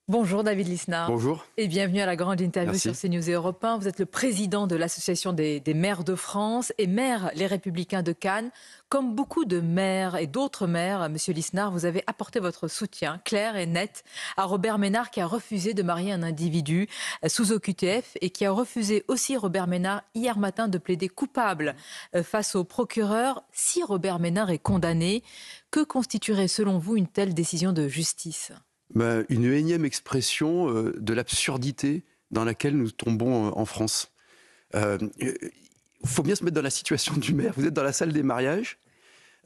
Bonjour David Lisnard. Bonjour. Et bienvenue à la grande interview Merci. sur CNews et Europe 1. Vous êtes le président de l'Association des maires de France et maire Les Républicains de Cannes. Comme beaucoup de maires et d'autres maires, Monsieur Lisnard, vous avez apporté votre soutien clair et net à Robert Ménard qui a refusé de marier un individu sous OQTF et qui a refusé aussi, Robert Ménard, hier matin de plaider coupable face au procureur. Si Robert Ménard est condamné, que constituerait selon vous une telle décision de justice ? Une énième expression de l'absurdité dans laquelle nous tombons en France. Il faut bien se mettre dans la situation du maire. Vous êtes dans la salle des mariages,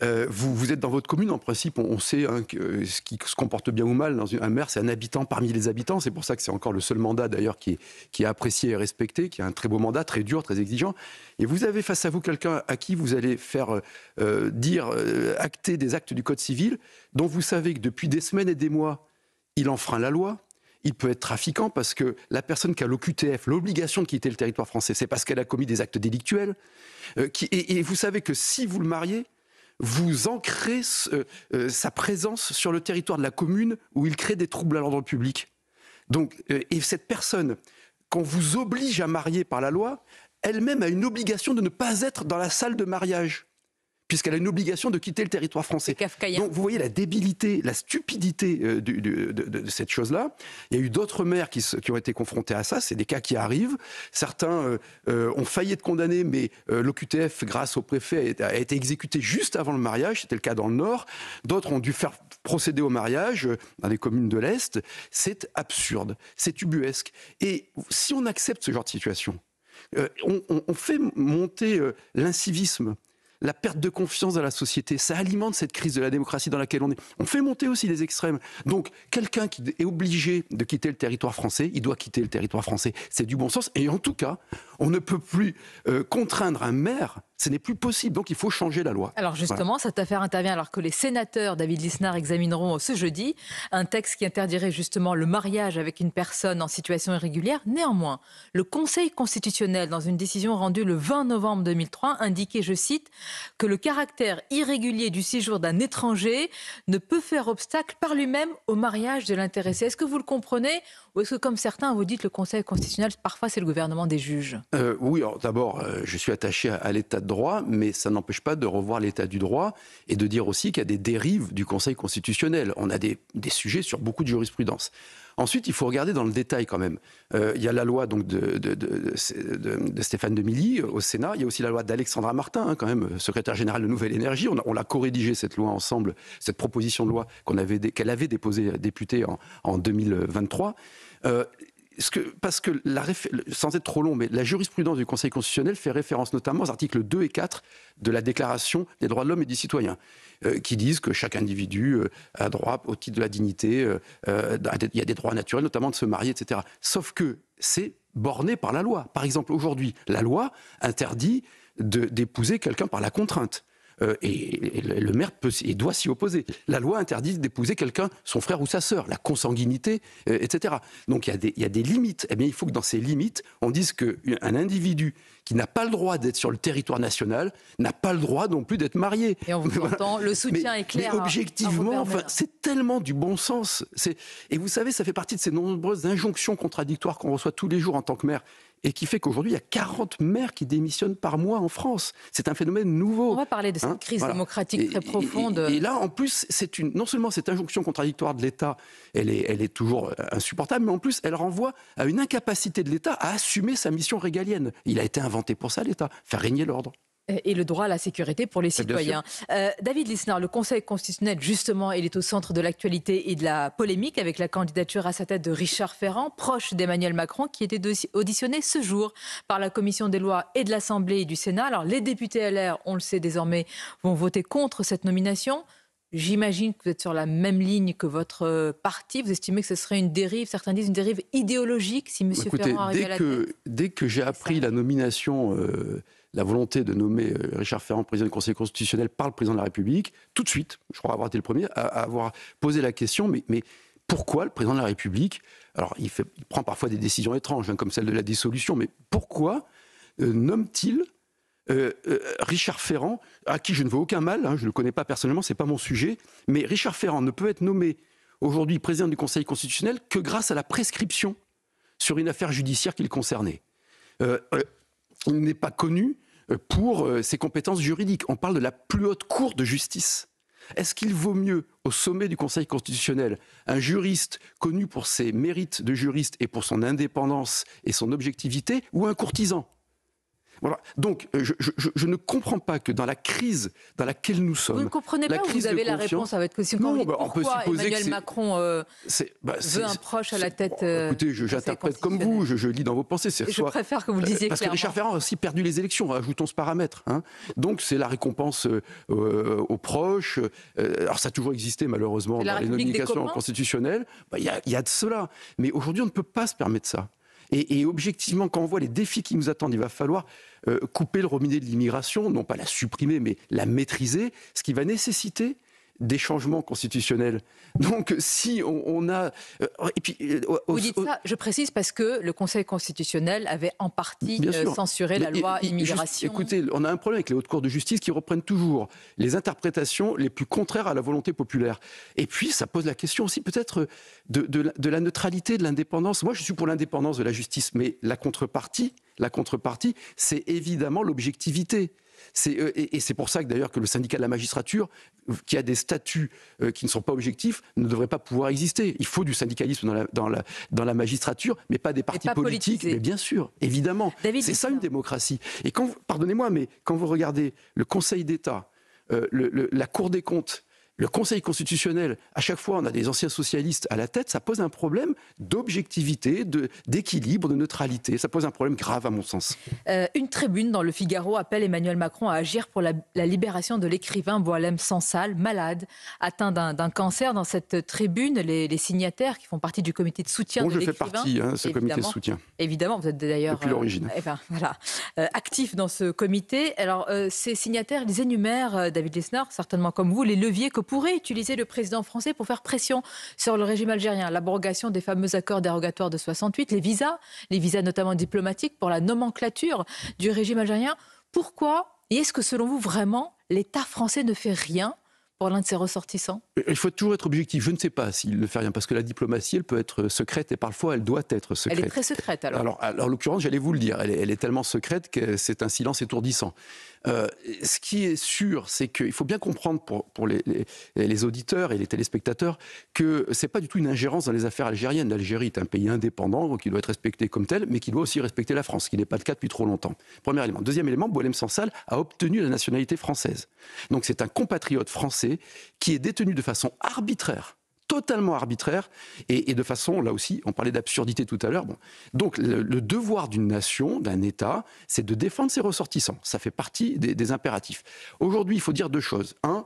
vous êtes dans votre commune, en principe, on sait que ce qui se comporte bien ou mal dans un maire, c'est un habitant parmi les habitants. C'est pour ça que c'est encore le seul mandat d'ailleurs qui est apprécié et respecté, qui a un très beau mandat, très dur, très exigeant. Et vous avez face à vous quelqu'un à qui vous allez faire acter des actes du Code civil, dont vous savez que depuis des semaines et des mois, il enfreint la loi, il peut être trafiquant parce que la personne qui a l'OQTF, l'obligation de quitter le territoire français, c'est parce qu'elle a commis des actes délictuels. Et vous savez que si vous le mariez, vous ancrez sa présence sur le territoire de la commune où il crée des troubles à l'ordre public. Donc, et cette personne, qu'on vous oblige à marier par la loi, elle-même a une obligation de ne pas être dans la salle de mariage, puisqu'elle a une obligation de quitter le territoire français. Donc vous voyez la débilité, la stupidité de cette chose-là. Il y a eu d'autres maires qui ont été confrontés à ça, c'est des cas qui arrivent. Certains ont failli être condamnés, mais l'OQTF, grâce au préfet, a été exécuté juste avant le mariage, c'était le cas dans le Nord. D'autres ont dû faire procéder au mariage dans les communes de l'Est. C'est absurde, c'est ubuesque. Et si on accepte ce genre de situation, on fait monter l'incivisme, la perte de confiance dans la société, ça alimente cette crise de la démocratie dans laquelle on est. On fait monter aussi les extrêmes. Donc, quelqu'un qui est obligé de quitter le territoire français, il doit quitter le territoire français. C'est du bon sens. Et en tout cas, on ne peut plus contraindre un maire. Ce n'est plus possible, donc il faut changer la loi. Alors justement, voilà. Cette affaire intervient alors que les sénateurs, David Lisnard, examineront ce jeudi un texte qui interdirait justement le mariage avec une personne en situation irrégulière. Néanmoins, le Conseil constitutionnel, dans une décision rendue le 20 novembre 2003, indiquait, je cite, que le caractère irrégulier du séjour d'un étranger ne peut faire obstacle par lui-même au mariage de l'intéressé. Est-ce que vous le comprenez ou est-ce que, comme certains, vous dites le Conseil constitutionnel, parfois c'est le gouvernement des juges ? Oui, alors d'abord, je suis attaché à l'état de droit, mais ça n'empêche pas de revoir l'état du droit et de dire aussi qu'il y a des dérives du Conseil constitutionnel. On a des sujets sur beaucoup de jurisprudence. Ensuite, il faut regarder dans le détail quand même. Il y a la loi donc, de Stéphane Demilly au Sénat. Il y a aussi la loi d'Alexandra Martin, quand même, secrétaire générale de Nouvelle Énergie. On l'a co-rédigé, cette loi, ensemble, cette proposition de loi qu'elle avait déposée députée en 2023. Parce que, sans être trop long, mais la jurisprudence du Conseil constitutionnel fait référence notamment aux articles 2 et 4 de la Déclaration des droits de l'homme et du citoyen, qui disent que chaque individu a droit, au titre de la dignité, il y a des droits naturels, notamment de se marier, etc. Sauf que c'est borné par la loi. Par exemple, aujourd'hui, la loi interdit d'épouser quelqu'un par la contrainte. Et le maire doit s'y opposer. La loi interdit d'épouser quelqu'un, son frère ou sa sœur, la consanguinité, etc. Donc il y a des limites. Eh bien, il faut que dans ces limites, on dise qu'un individu qui n'a pas le droit d'être sur le territoire national n'a pas le droit non plus d'être marié. Et on vous entend, le soutien est clair. Mais objectivement, c'est tellement du bon sens. Et vous savez, ça fait partie de ces nombreuses injonctions contradictoires qu'on reçoit tous les jours en tant que maire. Et qui fait qu'aujourd'hui, il y a 40 maires qui démissionnent par mois en France. C'est un phénomène nouveau. On va parler de cette crise démocratique très profonde. Et là, en plus, non seulement cette injonction contradictoire de l'État, elle est toujours insupportable, mais en plus, elle renvoie à une incapacité de l'État à assumer sa mission régalienne. Il a été inventé pour ça, l'État, faire régner l'ordre. Et le droit à la sécurité pour les citoyens. David Lisnard, le Conseil constitutionnel, justement, il est au centre de l'actualité et de la polémique avec la candidature à sa tête de Richard Ferrand, proche d'Emmanuel Macron, qui était auditionné ce jour par la Commission des lois et de l'Assemblée et du Sénat. Alors, les députés LR, on le sait désormais, vont voter contre cette nomination. J'imagine que vous êtes sur la même ligne que votre parti. Vous estimez que ce serait une dérive, certains disent une dérive idéologique si M. Ferrand arrive à la tête. Dès que j'ai appris la nomination, la volonté de nommer Richard Ferrand président du Conseil constitutionnel par le président de la République, tout de suite, je crois avoir été le premier à avoir posé la question, mais pourquoi le président de la République, alors il prend parfois des décisions étranges, comme celle de la dissolution, mais pourquoi nomme-t-il Richard Ferrand, à qui je ne veux aucun mal, je ne le connais pas personnellement, c'est pas mon sujet, mais Richard Ferrand ne peut être nommé aujourd'hui président du Conseil constitutionnel que grâce à la prescription sur une affaire judiciaire qui le concernait. Il n'est pas connu pour ses compétences juridiques. On parle de la plus haute cour de justice. Est-ce qu'il vaut mieux, au sommet du Conseil constitutionnel, un juriste connu pour ses mérites de juriste et pour son indépendance et son objectivité, ou un courtisan ? Voilà. Donc, je ne comprends pas que dans la crise dans laquelle nous sommes... Vous ne comprenez pas, ou vous avez la réponse à votre question? Non, on peut supposer Emmanuel Macron veut un proche à la tête... écoutez, j'interprète comme vous, je lis dans vos pensées. Je préfère que vous le disiez parce clairement. Que Richard Ferrand a aussi perdu les élections, ajoutons ce paramètre. Hein. Donc, c'est la récompense aux proches. Alors, ça a toujours existé, malheureusement, dans les nominations constitutionnelles. Il y a de cela. Mais aujourd'hui, on ne peut pas se permettre ça. Et objectivement, quand on voit les défis qui nous attendent, il va falloir couper le robinet de l'immigration, non pas la supprimer, mais la maîtriser, ce qui va nécessiter des changements constitutionnels. Donc, si on a... et puis, vous dites ça, je précise, parce que le Conseil constitutionnel avait en partie censuré la loi immigration. Écoutez, on a un problème avec les hautes cours de justice qui reprennent toujours les interprétations les plus contraires à la volonté populaire. Et puis, ça pose la question aussi peut-être de la neutralité, de l'indépendance. Moi, je suis pour l'indépendance de la justice, mais la contrepartie, c'est évidemment l'objectivité. Et c'est pour ça que d'ailleurs que le syndicat de la magistrature, qui a des statuts qui ne sont pas objectifs, ne devrait pas pouvoir exister. Il faut du syndicalisme dans la magistrature, mais pas des partis politiques. Mais bien sûr, évidemment. C'est ça une démocratie. Et pardonnez-moi, mais quand vous regardez le Conseil d'État, la Cour des comptes, le Conseil constitutionnel, à chaque fois on a des anciens socialistes à la tête, ça pose un problème d'objectivité, d'équilibre, de neutralité. Ça pose un problème grave à mon sens. Une tribune dans Le Figaro appelle Emmanuel Macron à agir pour la libération de l'écrivain Boualem Sansal, malade, atteint d'un cancer. Dans cette tribune, les signataires qui font partie du comité de soutien de l'écrivain... Je fais partie, ce comité de soutien. Évidemment, vous êtes d'ailleurs... Depuis l'origine. Actif dans ce comité. Alors, ces signataires, ils énumèrent, David Lisnard, certainement comme vous, les leviers que pourrait utiliser le président français pour faire pression sur le régime algérien. L'abrogation des fameux accords dérogatoires de 68, les visas notamment diplomatiques pour la nomenclature du régime algérien. Pourquoi, et est-ce que selon vous vraiment, l'État français ne fait rien pour l'un de ses ressortissants? Il faut toujours être objectif. Je ne sais pas s'il ne fait rien, parce que la diplomatie, elle peut être secrète et parfois elle doit être secrète. Elle est très secrète alors. Alors en l'occurrence, j'allais vous le dire, elle est tellement secrète que c'est un silence étourdissant. Ce qui est sûr, c'est qu'il faut bien comprendre pour les auditeurs et les téléspectateurs que ce n'est pas du tout une ingérence dans les affaires algériennes. L'Algérie est un pays indépendant qui doit être respecté comme tel, mais qui doit aussi respecter la France, ce qui n'est pas le cas depuis trop longtemps. Premier élément. Deuxième élément, Boualem Sansal a obtenu la nationalité française. Donc c'est un compatriote français qui est détenu de façon arbitraire, totalement arbitraire, et de façon, là aussi, on parlait d'absurdité tout à l'heure. Bon. Donc le devoir d'une nation, d'un État, c'est de défendre ses ressortissants. Ça fait partie des impératifs. Aujourd'hui, il faut dire deux choses. Un,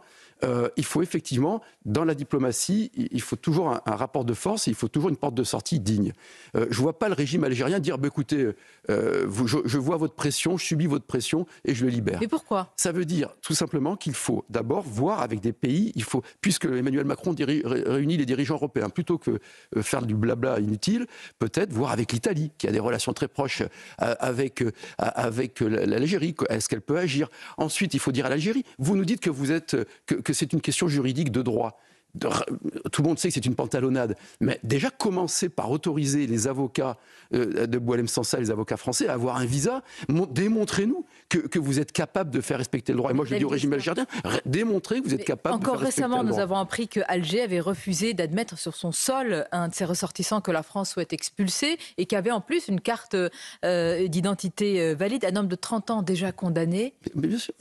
il faut effectivement, dans la diplomatie, il faut toujours un rapport de force et il faut toujours une porte de sortie digne. Je ne vois pas le régime algérien dire écoutez, je vois votre pression, je subis votre pression et je le libère. Mais pourquoi? Ça veut dire tout simplement qu'il faut d'abord voir avec des pays, puisque Emmanuel Macron réunit les dirigeants européens, plutôt que faire du blabla inutile, peut-être voir avec l'Italie, qui a des relations très proches avec l'Algérie. Est-ce qu'elle peut agir? Ensuite, il faut dire à l'Algérie, vous nous dites que que c'est une question juridique de droit. Tout le monde sait que c'est une pantalonnade, mais déjà commencer par autoriser les avocats de Boualem Sansal, les avocats français, à avoir un visa. Démontrez-nous que vous êtes capable de faire respecter le droit. Et moi, je le dis au régime algérien, démontrez que vous êtes capable de faire respecter le droit. Encore récemment, nous avons appris que Alger avait refusé d'admettre sur son sol un de ses ressortissants que la France souhaite expulser et qui avait en plus une carte d'identité valide, un homme de 30 ans déjà condamné. Mais bien sûr.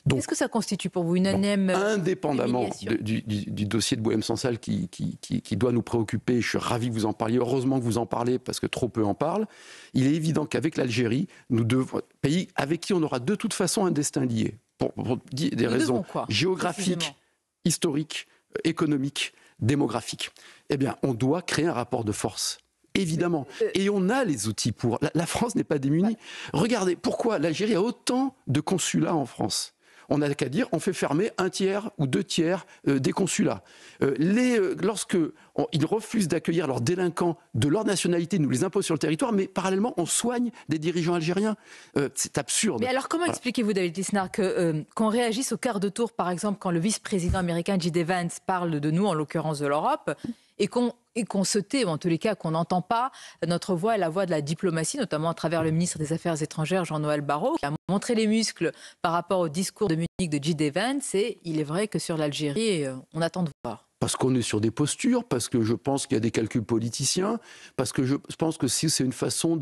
Qu'est-ce que ça constitue pour vous, une énième indépendamment du dossier de Boualem Sansal qui doit nous préoccuper, je suis ravi que vous en parliez, heureusement que vous en parlez parce que trop peu en parlent, il est évident qu'avec l'Algérie, pays avec qui on aura de toute façon un destin lié, pour des raisons géographiques, historiques, économiques, démographiques, eh bien on doit créer un rapport de force. Évidemment. Et on a les outils pour. La France n'est pas démunie. Regardez, pourquoi l'Algérie a autant de consulats en France? On n'a qu'à dire, on fait fermer 1/3 ou 2/3 des consulats. Lorsque ils refusent d'accueillir leurs délinquants de leur nationalité, nous les imposent sur le territoire, mais parallèlement, on soigne des dirigeants algériens. C'est absurde. Mais alors, comment expliquez-vous, David Lisnard, qu'on réagisse au quart de tour, par exemple, quand le vice-président américain J.D. Vance parle de nous, en l'occurrence de l'Europe, et qu'on se tait, ou en tous les cas qu'on n'entend pas. Notre voix est la voix de la diplomatie, notamment à travers le ministre des Affaires étrangères, Jean-Noël Barrot, qui a montré les muscles par rapport au discours de Munich de J.D. Vance. Et il est vrai que sur l'Algérie, on attend de voir. Parce qu'on est sur des postures, parce que je pense qu'il y a des calculs politiciens, parce que je pense que c'est une façon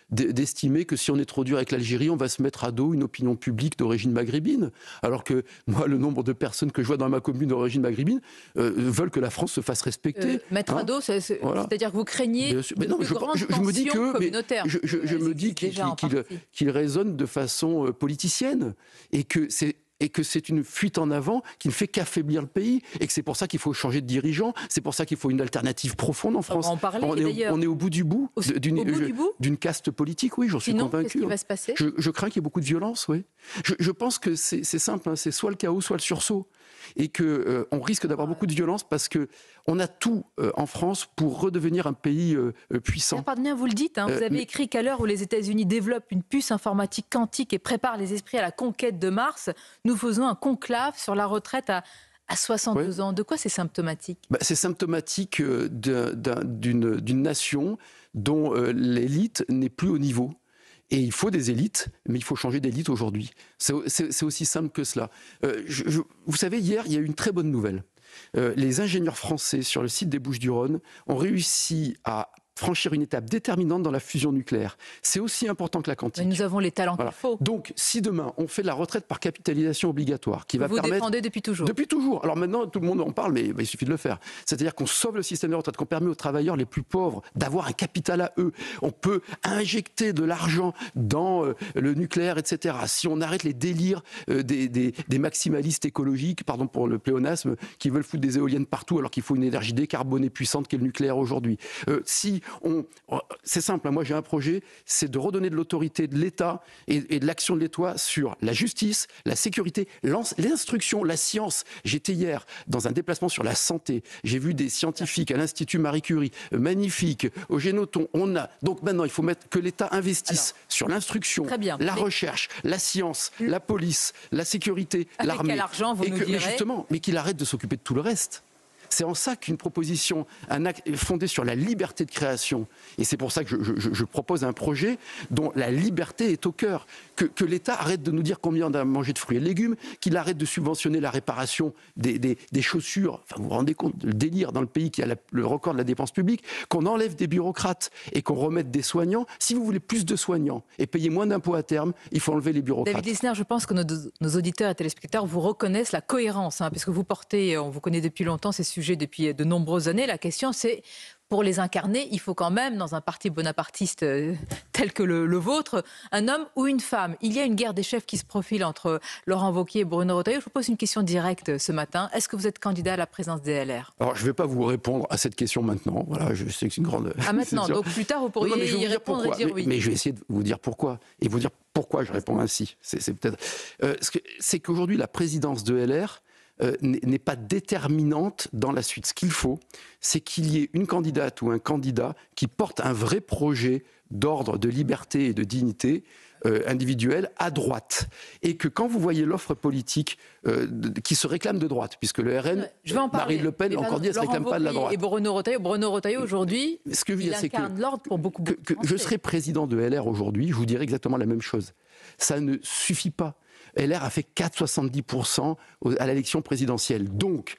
d'estimer que si on est trop dur avec l'Algérie, on va se mettre à dos une opinion publique d'origine maghrébine. Alors que moi, le nombre de personnes que je vois dans ma commune d'origine maghrébine veulent que la France se fasse respecter. Mettre à dos, c'est-à-dire que vous craignez mais non, je me dis que communautaire. Je me dis qu'il raisonne de façon politicienne et que c'est une fuite en avant qui ne fait qu'affaiblir le pays, et que c'est pour ça qu'il faut changer de dirigeant, c'est pour ça qu'il faut une alternative profonde en France. On est au bout du bout d'une caste politique, oui, j'en suis convaincu. Qu'est-ce qui va se passer ? Je crains qu'il y ait beaucoup de violence, oui. Je pense que c'est simple, hein, c'est soit le chaos, soit le sursaut. Et qu'on risque d'avoir beaucoup de violence parce qu'on a tout en France pour redevenir un pays puissant. Pardonnez, vous le dites, vous avez écrit qu'à l'heure où les États-Unis développent une puce informatique quantique et préparent les esprits à la conquête de Mars, nous faisons un conclave sur la retraite à 62 ans. De quoi c'est symptomatique ? C'est symptomatique d'une nation dont l'élite n'est plus au niveau. Et il faut des élites, mais il faut changer d'élite aujourd'hui. C'est aussi simple que cela. Vous savez, hier, il y a eu une très bonne nouvelle. Les ingénieurs français sur le site des Bouches-du-Rhône ont réussi à franchir une étape déterminante dans la fusion nucléaire. C'est aussi important que la quantique. Mais nous avons les talents qu'il faut. Donc, si demain, on fait la retraite par capitalisation obligatoire, qui va permettre... Vous défendez depuis toujours. Depuis toujours. Alors maintenant, tout le monde en parle, mais il suffit de le faire. C'est-à-dire qu'on sauve le système de retraite, qu'on permet aux travailleurs les plus pauvres d'avoir un capital à eux. On peut injecter de l'argent dans le nucléaire, etc. Si on arrête les délires des maximalistes écologiques, pardon pour le pléonasme, qui veulent foutre des éoliennes partout alors qu'il faut une énergie décarbonée puissante qu'est le nucléaire aujourd'hui. C'est simple, moi j'ai un projet, c'est de redonner de l'autorité de l'État et de l'action de l'État sur la justice, la sécurité, l'instruction, la science. J'étais hier dans un déplacement sur la santé, j'ai vu des scientifiques à l'Institut Marie Curie, magnifiques, au Génoton. Donc maintenant il faut que l'État investisse sur l'instruction, la recherche, la science, la police, la sécurité, l'armée. Avec quel argent, vous nous direz ? Mais qu'il arrête de s'occuper de tout le reste. C'est en ça qu'une proposition, un acte fondé sur la liberté de création, et c'est pour ça que je propose un projet dont la liberté est au cœur, que l'État arrête de nous dire combien on a mangé de fruits et de légumes, qu'il arrête de subventionner la réparation des chaussures. Enfin, vous vous rendez compte, le délire dans le pays qui a le record de la dépense publique, qu'on enlève des bureaucrates et qu'on remette des soignants. Si vous voulez plus de soignants et payer moins d'impôts à terme, il faut enlever les bureaucrates. David Lisnard, je pense que nos auditeurs et téléspectateurs vous reconnaissent la cohérence, puisque vous portez, on vous connaît depuis longtemps, ces sujets depuis de nombreuses années. La question, c'est, pour les incarner, il faut quand même, dans un parti bonapartiste tel que le vôtre, un homme ou une femme. Il y a une guerre des chefs qui se profile entre Laurent Wauquiez et Bruno Retailleau. Je vous pose une question directe ce matin. Est-ce que vous êtes candidat à la présidence des LR ? Alors, je ne vais pas vous répondre à cette question maintenant. Voilà, je sais que c'est une grande... maintenant, donc plus tard, vous pourriez y répondre et dire oui. Mais je vais essayer de vous dire pourquoi. Et vous dire pourquoi je réponds ainsi. C'est peut-être... c'est qu'aujourd'hui, la présidence de LR n'est pas déterminante dans la suite. Ce qu'il faut, c'est qu'il y ait une candidate ou un candidat qui porte un vrai projet d'ordre, de liberté et de dignité individuelle à droite. Et que quand vous voyez l'offre politique qui se réclame de droite, puisque le RN, Marine Le Pen, encore dit, elle ne se réclame pas de la droite. Et Bruno Retailleau aujourd'hui, il incarne l'ordre pour beaucoup de Français. Je serai président de LR aujourd'hui, je vous dirai exactement la même chose. Ça ne suffit pas. LR a fait 4,70% à l'élection présidentielle. Donc,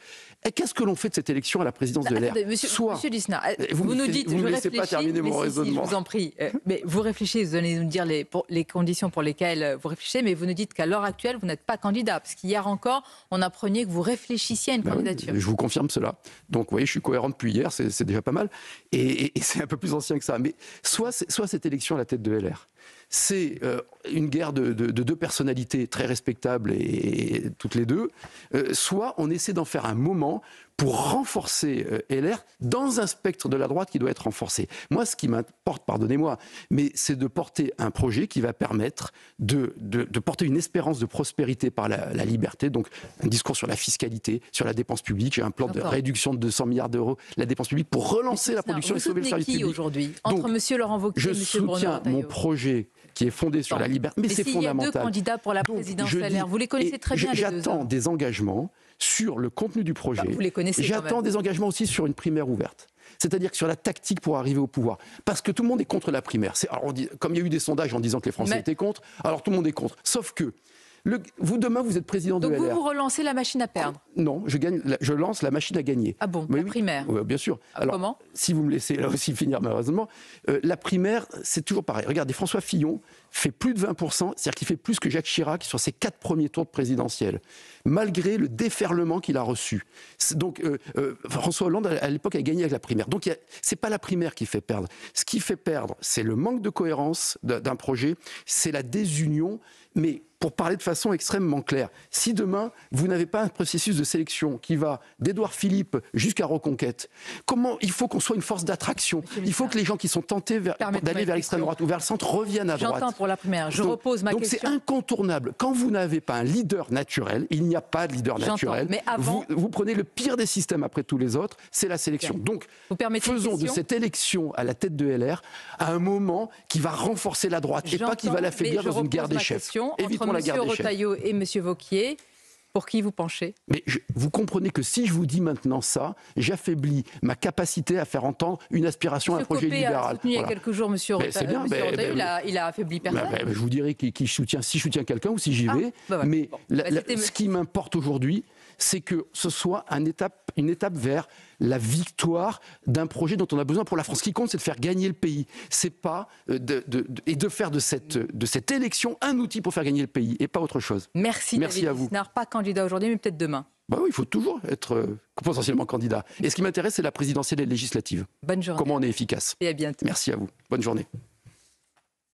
qu'est-ce que l'on fait de cette élection à la présidence de LR ? Monsieur Lisnard, vous nous dites, vous ne me laissez pas terminer mon raisonnement. Je vous en prie. Mais vous réfléchissez, vous allez nous dire les conditions pour lesquelles vous réfléchissez, mais vous nous dites qu'à l'heure actuelle, vous n'êtes pas candidat. Parce qu'hier encore, on apprenait que vous réfléchissiez à une candidature. Oui, je vous confirme cela. Donc, vous voyez, je suis cohérent depuis hier, c'est déjà pas mal. Et c'est un peu plus ancien que ça. Mais soit cette élection à la tête de LR, c'est une guerre de deux personnalités très respectables et toutes les deux, soit on essaie d'en faire un moment pour renforcer LR dans un spectre de la droite qui doit être renforcé. Moi, ce qui m'importe, pardonnez-moi, mais c'est de porter un projet qui va permettre de porter une espérance de prospérité par la liberté, donc un discours sur la fiscalité, sur la dépense publique. J'ai un plan de réduction de 200 milliards d'euros de la dépense publique pour relancer la production et sauver le service public. Aujourd'hui, entre M. Laurent Wauquiez et M. Bruno Retailleau. Je soutiens mon projet qui est fondé sur la liberté, mais c'est fondamental. Il y a deux candidats pour la présidence LR, vous les connaissez très bien les deux. J'attends des engagements sur le contenu du projet. Vous les connaissez quand J'attends même. des engagements aussi sur une primaire ouverte. C'est-à-dire que sur la tactique pour arriver au pouvoir. Parce que tout le monde est contre la primaire. Alors comme il y a eu des sondages en disant que les Français étaient contre, alors tout le monde est contre. Sauf que, vous demain, vous êtes président de LR. Donc vous relancez la machine à perdre? Non, je lance la machine à gagner. Ah bon, Mais la primaire? Oui, bien sûr. Alors, comment? Si vous me laissez là aussi finir malheureusement, la primaire, c'est toujours pareil. Regardez, François Fillon fait plus de 20%, c'est-à-dire qu'il fait plus que Jacques Chirac sur ses 4 premiers tours de présidentielle, malgré le déferlement qu'il a reçu. Donc François Hollande, à l'époque, a gagné avec la primaire. Donc c'est pas la primaire qui fait perdre. Ce qui fait perdre, c'est le manque de cohérence d'un projet, c'est la désunion, mais pour parler de façon extrêmement claire, si demain, vous n'avez pas un processus de sélection qui va d'Édouard Philippe jusqu'à Reconquête, il faut qu'on soit une force d'attraction. Il faut que les gens qui sont tentés d'aller vers l'extrême droite ou vers le centre reviennent à droite. J'entends pour la primaire. Je repose ma question. Donc c'est incontournable. Quand vous n'avez pas un leader naturel, il n'y a pas de leader naturel. Mais avant... vous prenez le pire des systèmes après tous les autres, c'est la sélection. Bien. Donc faisons de cette élection à la tête de LR à un moment qui va renforcer la droite et pas qui va l'affaiblir dans une guerre des chefs. Évitons la guerre des chefs. Entre M. Retailleau et M. Vauquier, pour qui vous penchez? Mais vous comprenez que si je vous dis maintenant ça, j'affaiblis ma capacité à faire entendre une aspiration à un projet libéral. A soutenu il y a quelques jours M. Retailleau, il a affaibli personne. Je vous dirai si je soutiens quelqu'un ou si j'y vais. Mais ce qui m'importe aujourd'hui, c'est que ce soit une étape vers la victoire d'un projet dont on a besoin pour la France. Ce qui compte, c'est de faire gagner le pays. C'est pas de faire de cette élection un outil pour faire gagner le pays et pas autre chose. Merci David à vous. Lisnard, pas candidat aujourd'hui, mais peut-être demain. Oui, il faut toujours être potentiellement candidat. Et ce qui m'intéresse, c'est la présidentielle et législative. Bonne journée. Comment on est efficace. Et à bientôt. Merci à vous. Bonne journée.